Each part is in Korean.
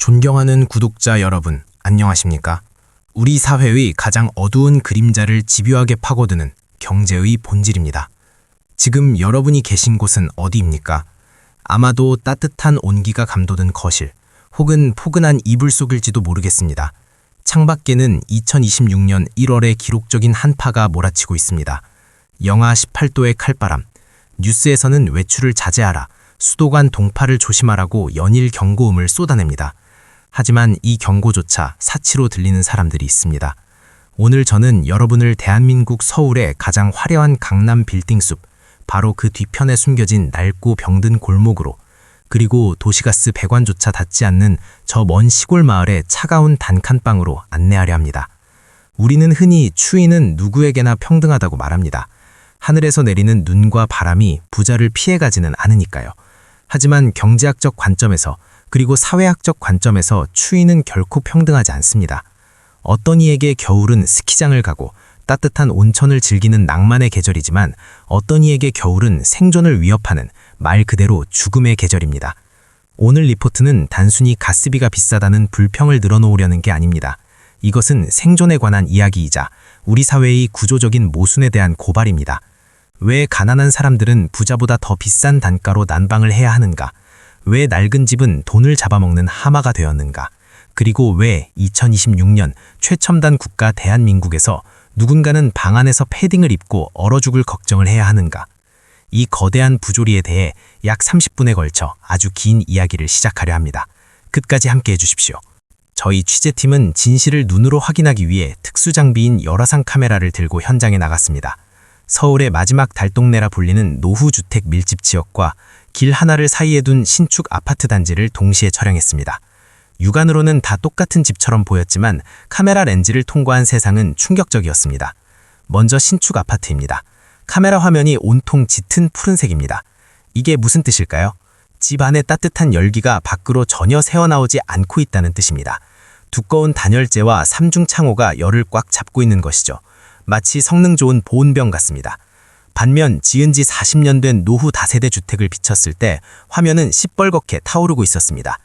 존경하는 구독자 여러분, 안녕하십니까? 우리 사회의 가장 어두운 그림자를 집요하게 파고드는 경제의 본질입니다. 지금 여러분이 계신 곳은 어디입니까? 아마도 따뜻한 온기가 감도는 거실, 혹은 포근한 이불 속일지도 모르겠습니다. 창밖에는 2026년 1월의 기록적인 한파가 몰아치고 있습니다. 영하 18도의 칼바람, 뉴스에서는 외출을 자제하라, 수도관 동파를 조심하라고 연일 경고음을 쏟아냅니다. 하지만 이 경고조차 사치로 들리는 사람들이 있습니다. 오늘 저는 여러분을 대한민국 서울의 가장 화려한 강남 빌딩숲, 바로 그 뒤편에 숨겨진 낡고 병든 골목으로, 그리고 도시가스 배관조차 닿지 않는 저 먼 시골 마을의 차가운 단칸방으로 안내하려 합니다. 우리는 흔히 추위는 누구에게나 평등하다고 말합니다. 하늘에서 내리는 눈과 바람이 부자를 피해가지는 않으니까요. 하지만 경제학적 관점에서, 그리고 사회학적 관점에서 추위는 결코 평등하지 않습니다. 어떤 이에게 겨울은 스키장을 가고 따뜻한 온천을 즐기는 낭만의 계절이지만, 어떤 이에게 겨울은 생존을 위협하는 말 그대로 죽음의 계절입니다. 오늘 리포트는 단순히 가스비가 비싸다는 불평을 늘어놓으려는 게 아닙니다. 이것은 생존에 관한 이야기이자 우리 사회의 구조적인 모순에 대한 고발입니다. 왜 가난한 사람들은 부자보다 더 비싼 단가로 난방을 해야 하는가? 왜 낡은 집은 돈을 잡아먹는 하마가 되었는가? 그리고 왜 2026년 최첨단 국가 대한민국에서 누군가는 방 안에서 패딩을 입고 얼어 죽을 걱정을 해야 하는가? 이 거대한 부조리에 대해 약 30분에 걸쳐 아주 긴 이야기를 시작하려 합니다. 끝까지 함께해 주십시오. 저희 취재팀은 진실을 눈으로 확인하기 위해 특수장비인 열화상 카메라를 들고 현장에 나갔습니다. 서울의 마지막 달동네라 불리는 노후주택 밀집 지역과 길 하나를 사이에 둔 신축 아파트 단지를 동시에 촬영했습니다. 육안으로는 다 똑같은 집처럼 보였지만 카메라 렌즈를 통과한 세상은 충격적이었습니다. 먼저 신축 아파트입니다. 카메라 화면이 온통 짙은 푸른색입니다. 이게 무슨 뜻일까요? 집 안의 따뜻한 열기가 밖으로 전혀 새어나오지 않고 있다는 뜻입니다. 두꺼운 단열재와 삼중 창호가 열을 꽉 잡고 있는 것이죠. 마치 성능 좋은 보온병 같습니다. 반면 지은 지 40년 된 노후 다세대 주택을 비췄을 때 화면은 시뻘겋게 타오르고 있었습니다.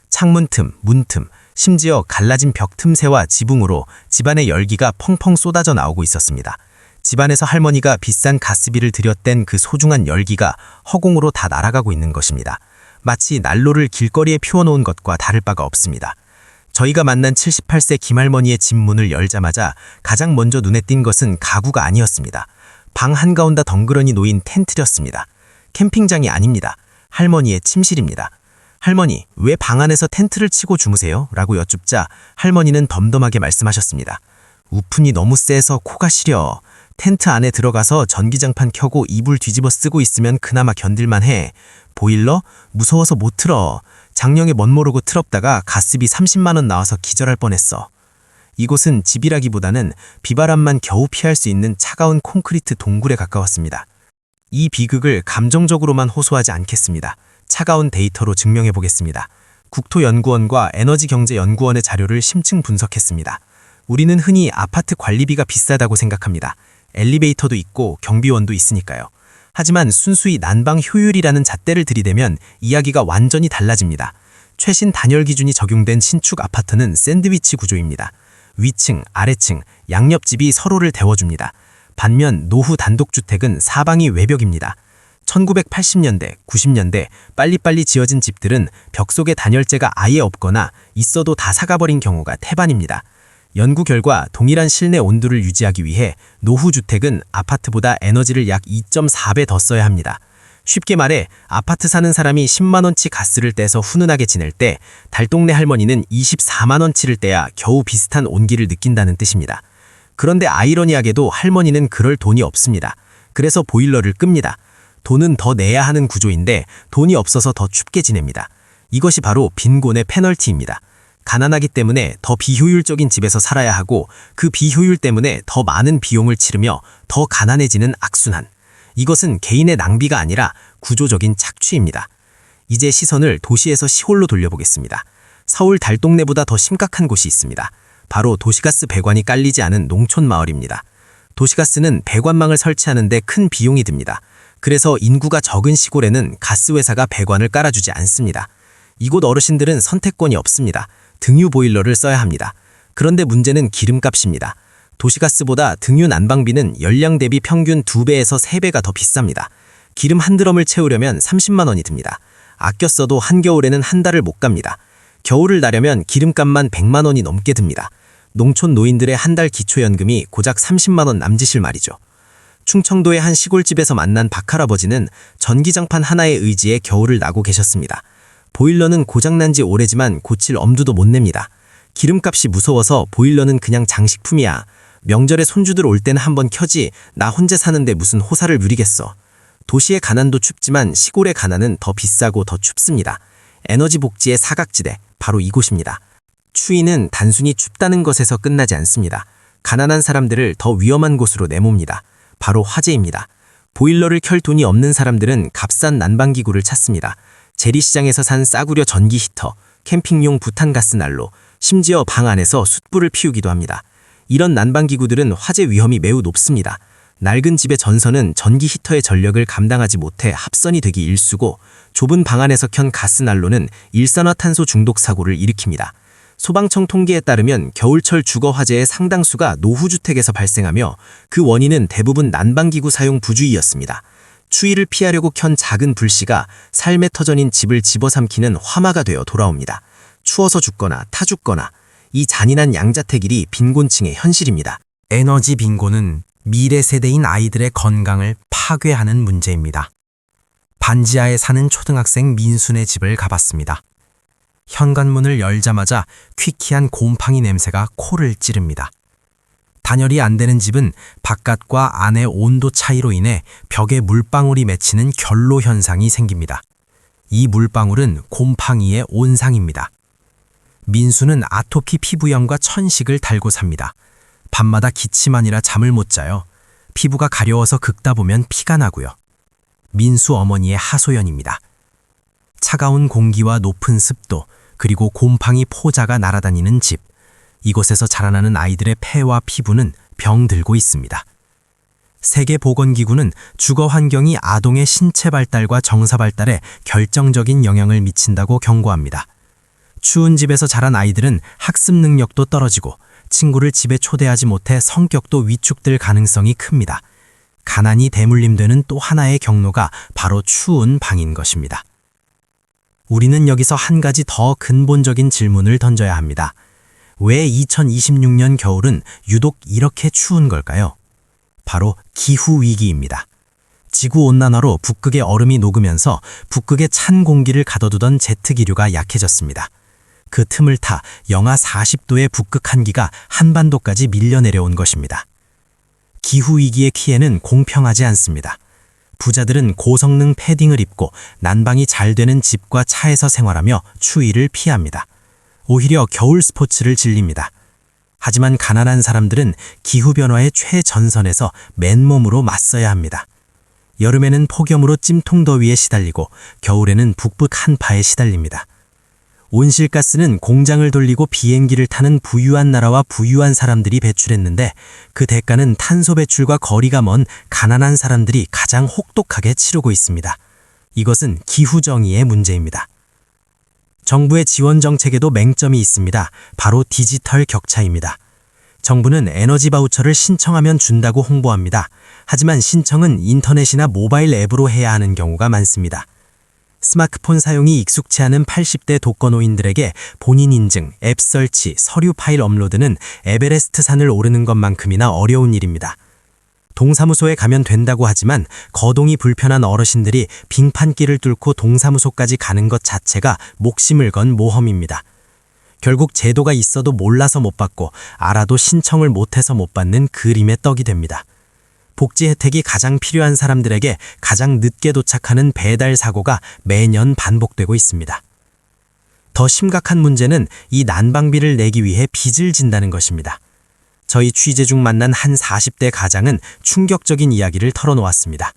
창문 틈, 문 틈, 심지어 갈라진 벽 틈새와 지붕으로 집안의 열기가 펑펑 쏟아져 나오고 있었습니다. 집안에서 할머니가 비싼 가스비를 들였댄 그 소중한 열기가 허공으로 다 날아가고 있는 것입니다. 마치 난로를 길거리에 피워놓은 것과 다를 바가 없습니다. 저희가 만난 78세 김할머니의 집 문을 열자마자 가장 먼저 눈에 띈 것은 가구가 아니었습니다. 방 한가운데 덩그러니 놓인 텐트였습니다. 캠핑장이 아닙니다. 할머니의 침실입니다. 할머니, 왜 방 안에서 텐트를 치고 주무세요? 라고 여쭙자 할머니는 덤덤하게 말씀하셨습니다. 우푼이 너무 세서 코가 시려. 텐트 안에 들어가서 전기장판 켜고 이불 뒤집어 쓰고 있으면 그나마 견딜만 해. 보일러? 무서워서 못 틀어. 작년에 멋 모르고 틀었다가 가스비 30만 원 나와서 기절할 뻔했어. 이곳은 집이라기보다는 비바람만 겨우 피할 수 있는 차가운 콘크리트 동굴에 가까웠습니다. 이 비극을 감정적으로만 호소하지 않겠습니다. 차가운 데이터로 증명해 보겠습니다. 국토연구원과 에너지경제연구원의 자료를 심층 분석했습니다. 우리는 흔히 아파트 관리비가 비싸다고 생각합니다. 엘리베이터도 있고 경비원도 있으니까요. 하지만 순수히 난방 효율이라는 잣대를 들이대면 이야기가 완전히 달라집니다. 최신 단열 기준이 적용된 신축 아파트는 샌드위치 구조입니다. 위층, 아래층, 양옆집이 서로를 데워줍니다. 반면 노후 단독주택은 사방이 외벽입니다. 1980년대, 90년대 빨리빨리 지어진 집들은 벽 속에 단열재가 아예 없거나 있어도 다 사가버린 경우가 태반입니다. 연구 결과 동일한 실내 온도를 유지하기 위해 노후주택은 아파트보다 에너지를 약 2.4배 더 써야 합니다. 쉽게 말해 아파트 사는 사람이 10만원치 가스를 떼서 훈훈하게 지낼 때 달동네 할머니는 24만원치를 떼야 겨우 비슷한 온기를 느낀다는 뜻입니다. 그런데 아이러니하게도 할머니는 그럴 돈이 없습니다. 그래서 보일러를 끕니다. 돈은 더 내야 하는 구조인데 돈이 없어서 더 춥게 지냅니다. 이것이 바로 빈곤의 페널티입니다. 가난하기 때문에 더 비효율적인 집에서 살아야 하고 그 비효율 때문에 더 많은 비용을 치르며 더 가난해지는 악순환. 이것은 개인의 낭비가 아니라 구조적인 착취입니다. 이제 시선을 도시에서 시골로 돌려보겠습니다. 서울 달동네보다 더 심각한 곳이 있습니다. 바로 도시가스 배관이 깔리지 않은 농촌 마을입니다. 도시가스는 배관망을 설치하는 데 큰 비용이 듭니다. 그래서 인구가 적은 시골에는 가스회사가 배관을 깔아주지 않습니다. 이곳 어르신들은 선택권이 없습니다. 등유 보일러를 써야 합니다. 그런데 문제는 기름값입니다. 도시가스보다 등유 난방비는 연량 대비 평균 2배에서 3배가 더 비쌉니다. 기름 한 드럼을 채우려면 30만 원이 듭니다. 아껴 써도 한겨울에는 한 달을 못 갑니다. 겨울을 나려면 기름값만 100만 원이 넘게 듭니다. 농촌 노인들의 한 달 기초연금이 고작 30만 원 남짓일 말이죠. 충청도의 한 시골집에서 만난 박할아버지는 전기장판 하나의 의지에 겨울을 나고 계셨습니다. 보일러는 고장난 지 오래지만 고칠 엄두도 못 냅니다. 기름값이 무서워서 보일러는 그냥 장식품이야. 명절에 손주들 올 때는 한번 켜지. 나 혼자 사는데 무슨 호사를 누리겠어. 도시의 가난도 춥지만 시골의 가난은 더 비싸고 더 춥습니다. 에너지 복지의 사각지대, 바로 이곳입니다. 추위는 단순히 춥다는 것에서 끝나지 않습니다. 가난한 사람들을 더 위험한 곳으로 내몹니다. 바로 화재입니다. 보일러를 켤 돈이 없는 사람들은 값싼 난방기구를 찾습니다. 재래시장에서 산 싸구려 전기 히터, 캠핑용 부탄가스 난로, 심지어 방 안에서 숯불을 피우기도 합니다. 이런 난방기구들은 화재 위험이 매우 높습니다. 낡은 집의 전선은 전기 히터의 전력을 감당하지 못해 합선이 되기 일쑤고, 좁은 방 안에서 켠 가스난로는 일산화탄소 중독 사고를 일으킵니다. 소방청 통계에 따르면 겨울철 주거 화재의 상당수가 노후주택에서 발생하며 그 원인은 대부분 난방기구 사용 부주의였습니다. 추위를 피하려고 켠 작은 불씨가 삶의 터전인 집을 집어삼키는 화마가 되어 돌아옵니다. 추워서 죽거나 타 죽거나, 이 잔인한 양자택일이 빈곤층의 현실입니다. 에너지 빈곤은 미래 세대인 아이들의 건강을 파괴하는 문제입니다. 반지하에 사는 초등학생 민순의 집을 가봤습니다. 현관문을 열자마자 퀴퀴한 곰팡이 냄새가 코를 찌릅니다. 단열이 안 되는 집은 바깥과 안의 온도 차이로 인해 벽에 물방울이 맺히는 결로 현상이 생깁니다. 이 물방울은 곰팡이의 온상입니다. 민수는 아토피 피부염과 천식을 달고 삽니다. 밤마다 기침하느라 잠을 못 자요. 피부가 가려워서 긁다 보면 피가 나고요. 민수 어머니의 하소연입니다. 차가운 공기와 높은 습도, 그리고 곰팡이 포자가 날아다니는 집. 이곳에서 자라나는 아이들의 폐와 피부는 병들고 있습니다. 세계보건기구는 주거 환경이 아동의 신체 발달과 정서 발달에 결정적인 영향을 미친다고 경고합니다. 추운 집에서 자란 아이들은 학습 능력도 떨어지고 친구를 집에 초대하지 못해 성격도 위축될 가능성이 큽니다. 가난이 대물림되는 또 하나의 경로가 바로 추운 방인 것입니다. 우리는 여기서 한 가지 더 근본적인 질문을 던져야 합니다. 왜 2026년 겨울은 유독 이렇게 추운 걸까요? 바로 기후위기입니다. 지구온난화로 북극의 얼음이 녹으면서 북극의 찬 공기를 가둬두던 제트기류가 약해졌습니다. 그 틈을 타 영하 40도의 북극 한기가 한반도까지 밀려 내려온 것입니다. 기후위기의 피해는 공평하지 않습니다. 부자들은 고성능 패딩을 입고 난방이 잘 되는 집과 차에서 생활하며 추위를 피합니다. 오히려 겨울 스포츠를 즐깁니다. 하지만 가난한 사람들은 기후변화의 최전선에서 맨몸으로 맞서야 합니다. 여름에는 폭염으로 찜통더위에 시달리고 겨울에는 북극 한파에 시달립니다. 온실가스는 공장을 돌리고 비행기를 타는 부유한 나라와 부유한 사람들이 배출했는데 그 대가는 탄소 배출과 거리가 먼 가난한 사람들이 가장 혹독하게 치르고 있습니다. 이것은 기후정의의 문제입니다. 정부의 지원 정책에도 맹점이 있습니다. 바로 디지털 격차입니다. 정부는 에너지 바우처를 신청하면 준다고 홍보합니다. 하지만 신청은 인터넷이나 모바일 앱으로 해야 하는 경우가 많습니다. 스마트폰 사용이 익숙치 않은 80대 독거노인들에게 본인 인증, 앱 설치, 서류 파일 업로드는 에베레스트 산을 오르는 것만큼이나 어려운 일입니다. 동사무소에 가면 된다고 하지만 거동이 불편한 어르신들이 빙판길을 뚫고 동사무소까지 가는 것 자체가 목숨을 건 모험입니다. 결국 제도가 있어도 몰라서 못 받고 알아도 신청을 못해서 못 받는 그림의 떡이 됩니다. 복지 혜택이 가장 필요한 사람들에게 가장 늦게 도착하는 배달 사고가 매년 반복되고 있습니다. 더 심각한 문제는 이 난방비를 내기 위해 빚을 진다는 것입니다. 저희 취재 중 만난 한 40대 가장은 충격적인 이야기를 털어놓았습니다.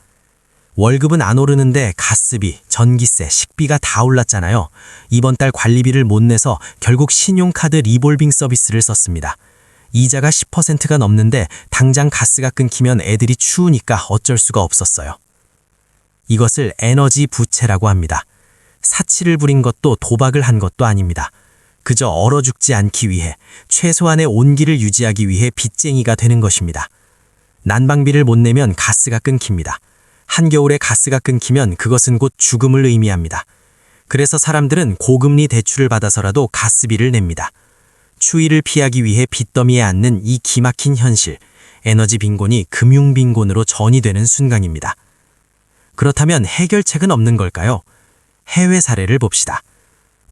월급은 안 오르는데 가스비, 전기세, 식비가 다 올랐잖아요. 이번 달 관리비를 못 내서 결국 신용카드 리볼빙 서비스를 썼습니다. 이자가 10%가 넘는데 당장 가스가 끊기면 애들이 추우니까 어쩔 수가 없었어요. 이것을 에너지 부채라고 합니다. 사치를 부린 것도 도박을 한 것도 아닙니다. 그저 얼어 죽지 않기 위해 최소한의 온기를 유지하기 위해 빚쟁이가 되는 것입니다. 난방비를 못 내면 가스가 끊깁니다. 한겨울에 가스가 끊기면 그것은 곧 죽음을 의미합니다. 그래서 사람들은 고금리 대출을 받아서라도 가스비를 냅니다. 추위를 피하기 위해 빚더미에 앉는 이 기막힌 현실, 에너지 빈곤이 금융 빈곤으로 전이되는 순간입니다. 그렇다면 해결책은 없는 걸까요? 해외 사례를 봅시다.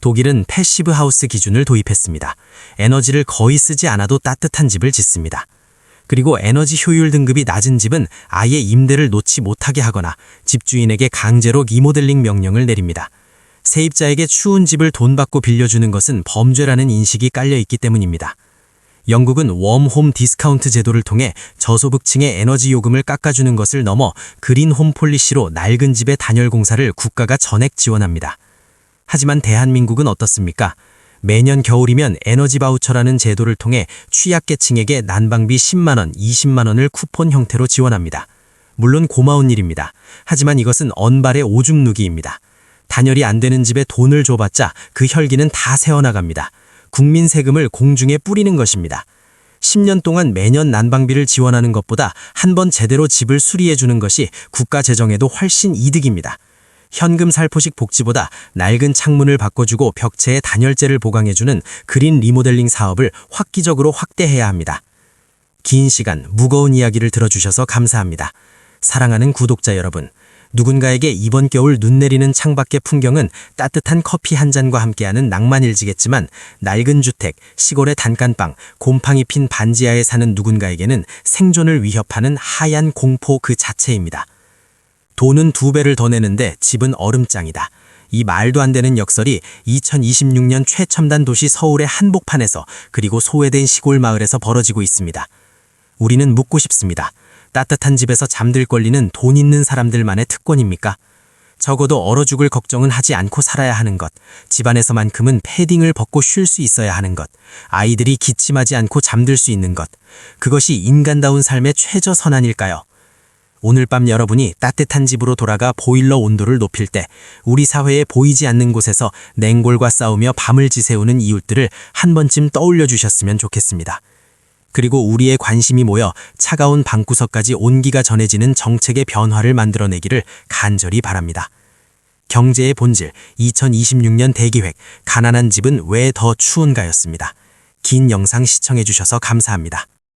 독일은 패시브 하우스 기준을 도입했습니다. 에너지를 거의 쓰지 않아도 따뜻한 집을 짓습니다. 그리고 에너지 효율 등급이 낮은 집은 아예 임대를 놓지 못하게 하거나 집주인에게 강제로 리모델링 명령을 내립니다. 세입자에게 추운 집을 돈 받고 빌려주는 것은 범죄라는 인식이 깔려 있기 때문입니다. 영국은 웜홈 디스카운트 제도를 통해 저소득층의 에너지 요금을 깎아주는 것을 넘어 그린홈 폴리시로 낡은 집의 단열 공사를 국가가 전액 지원합니다. 하지만 대한민국은 어떻습니까? 매년 겨울이면 에너지 바우처라는 제도를 통해 취약계층에게 난방비 10만 원, 20만 원을 쿠폰 형태로 지원합니다. 물론 고마운 일입니다. 하지만 이것은 언발의 오줌 누기입니다. 단열이 안 되는 집에 돈을 줘봤자 그 혈기는 다 새어나갑니다. 국민 세금을 공중에 뿌리는 것입니다. 10년 동안 매년 난방비를 지원하는 것보다 한 번 제대로 집을 수리해 주는 것이 국가 재정에도 훨씬 이득입니다. 현금 살포식 복지보다 낡은 창문을 바꿔주고 벽체에 단열재를 보강해주는 그린 리모델링 사업을 획기적으로 확대해야 합니다. 긴 시간 무거운 이야기를 들어주셔서 감사합니다. 사랑하는 구독자 여러분, 누군가에게 이번 겨울 눈 내리는 창밖의 풍경은 따뜻한 커피 한 잔과 함께하는 낭만일지겠지만 낡은 주택, 시골의 단칸방, 곰팡이 핀 반지하에 사는 누군가에게는 생존을 위협하는 하얀 공포 그 자체입니다. 돈은 2배를 더 내는데 집은 얼음장이다. 이 말도 안 되는 역설이 2026년 최첨단 도시 서울의 한복판에서 그리고 소외된 시골 마을에서 벌어지고 있습니다. 우리는 묻고 싶습니다. 따뜻한 집에서 잠들 권리는 돈 있는 사람들만의 특권입니까? 적어도 얼어 죽을 걱정은 하지 않고 살아야 하는 것, 집안에서만큼은 패딩을 벗고 쉴 수 있어야 하는 것, 아이들이 기침하지 않고 잠들 수 있는 것, 그것이 인간다운 삶의 최저선안일까요? 오늘 밤 여러분이 따뜻한 집으로 돌아가 보일러 온도를 높일 때 우리 사회에 보이지 않는 곳에서 냉골과 싸우며 밤을 지새우는 이웃들을 한 번쯤 떠올려 주셨으면 좋겠습니다. 그리고 우리의 관심이 모여 차가운 방구석까지 온기가 전해지는 정책의 변화를 만들어내기를 간절히 바랍니다. 경제의 본질 2026년 대기획 가난한 집은 왜 더 추운가였습니다. 긴 영상 시청해 주셔서 감사합니다.